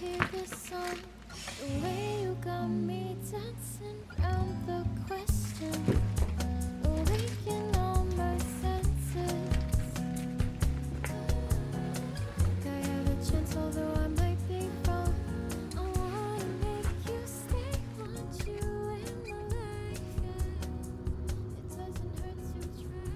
hear this song, the way you got me dancing round the question, awaken all my senses. Think I have a chance, although I might be wrong. I wanna make you stay, want you in my life. Yeah. It doesn't hurt to try.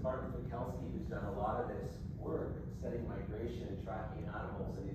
Martin Fikelsky, who's done a lot of this work studying migration and tracking animals, and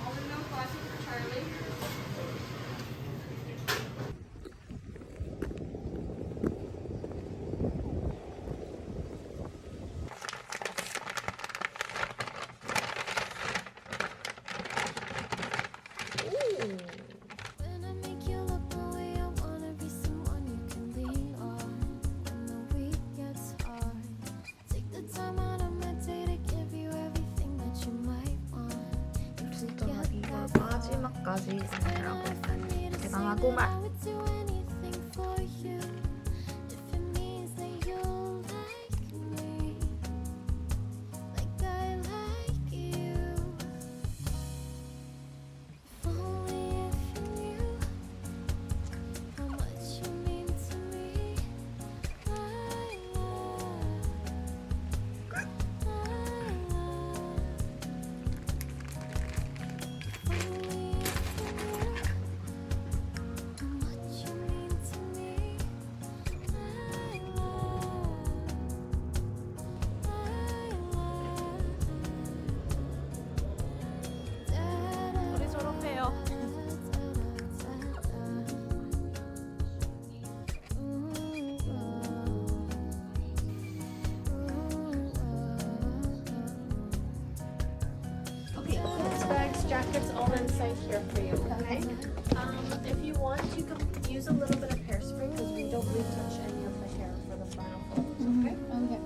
All the milk glasses for Charlie. When I make you look away, I wanna be someone you can lean on when the week gets hard. Take the time out of my day to give you everything that you might want. 진짜 이걸 마지막까지 만들라고 했다니 대단하구만. I would do anything for you if it means that you'll like me like I like you. If only if you knew how much you mean to me. I love. If only if you knew how much you mean to me. I love. 우리 졸업해요. Okay, books, bags, jackets, all inside here for you, okay? If you want, you can use a little bit of hairspray because we don't retouch any of the hair for the final photos, okay? Okay.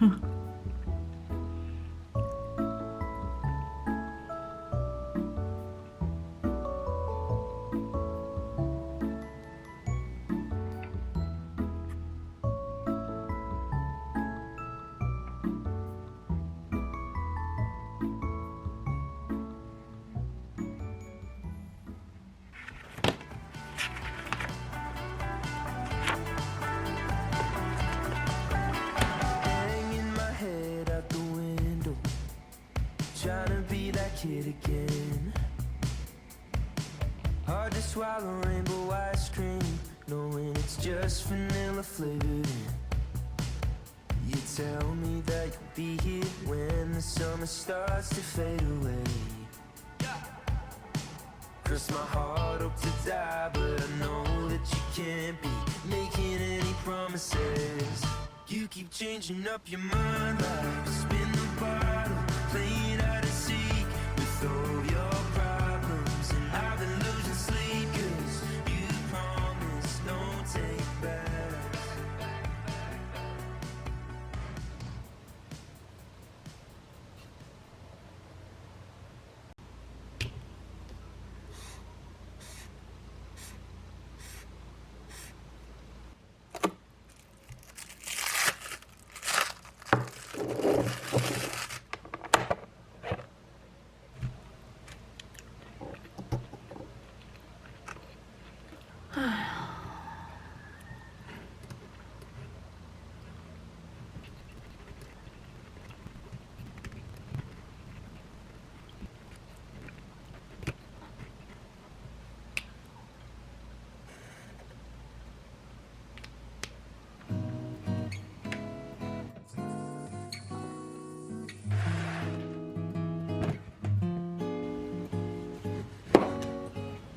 Hanging my head out the window, trying to be that kid again. Hard to swallow rainbow ice cream, knowing it's just vanilla flavored in. You tell me that you'll be here when the summer starts to fade away. Cross my heart up to die, but I know that you can't be making any promises. You keep changing up your mind like spin the bottle, playing hide and seek with all your problems. And I've been losing sleep 'cause you promised don't take backs.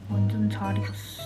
완전 잘 익었어.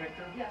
Victor? Yes.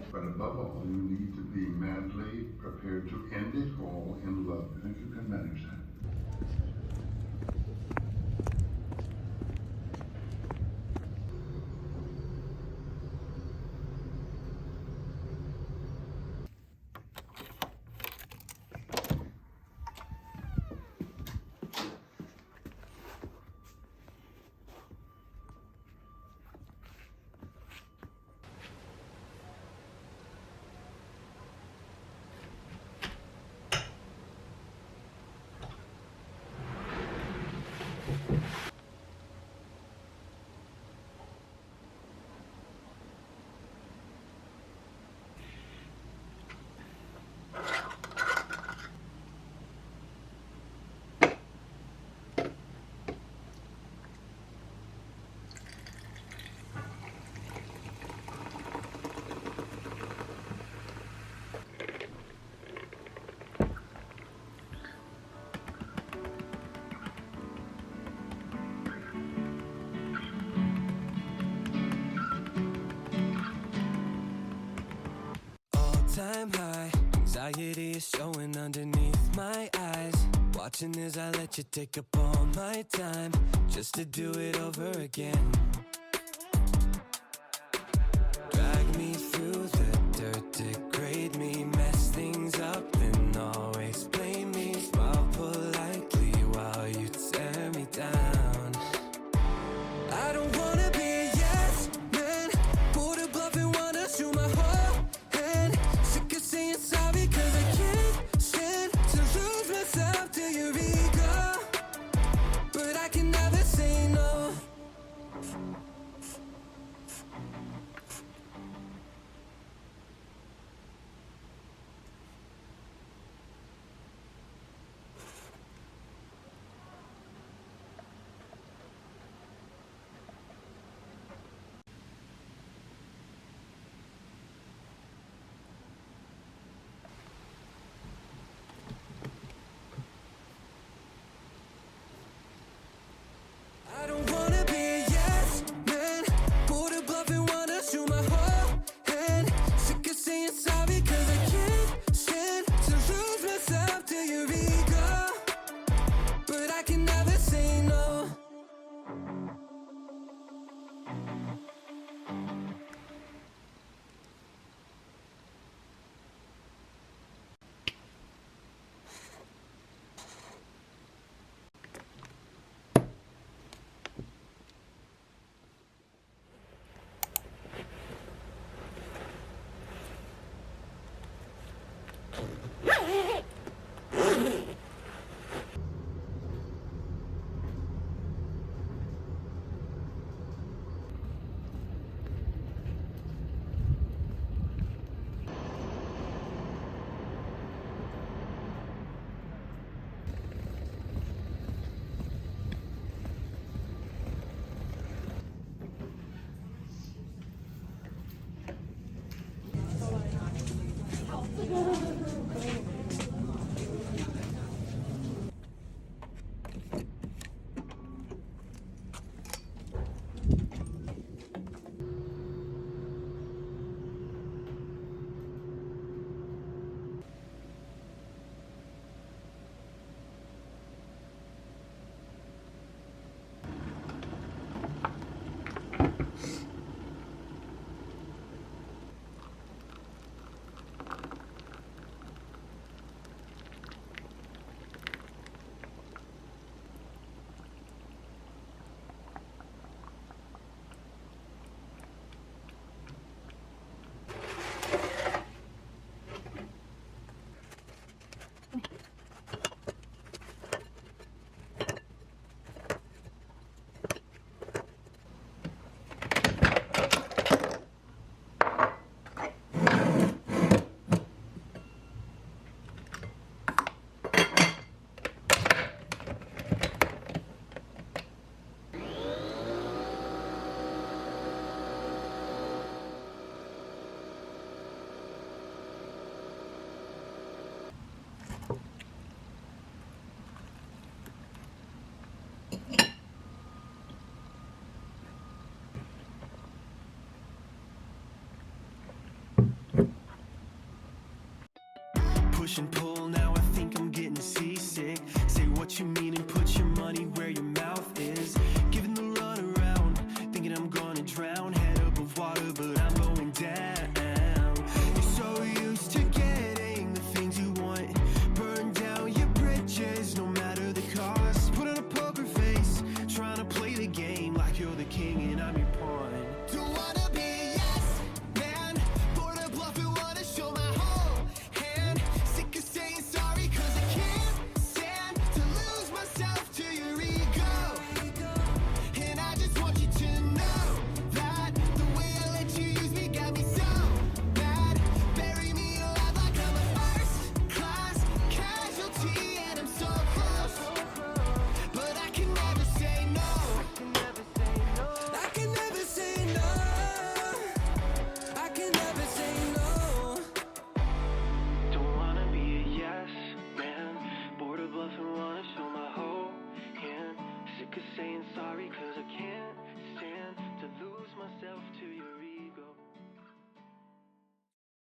But above all, you need to be madly prepared to end it all in love. I think you can manage that. All-time high, anxiety is showing underneath my eyes. Watching as I let you take up all my time, just to do it over again. Drag me through the dirt, degrade me, mess things up, and always blame me. Smile politely while you tear me down. I don't wanna be a yes man, pull the bluff and wanna shoot my whole hand. Sick of saying sorry 'cause I can't stand to lose myself to your ego, but I can never say no. push and pull, now I think I'm getting seasick. Say what you mean and put your money where your mouth is. Giving the run around, thinking I'm gonna drown. Head above water, but I'm going down. You're so used to getting the things you want. Burn down your bridges, no matter the cost. Put on a poker face, trying to play the game like you're the king and I'm your pawn.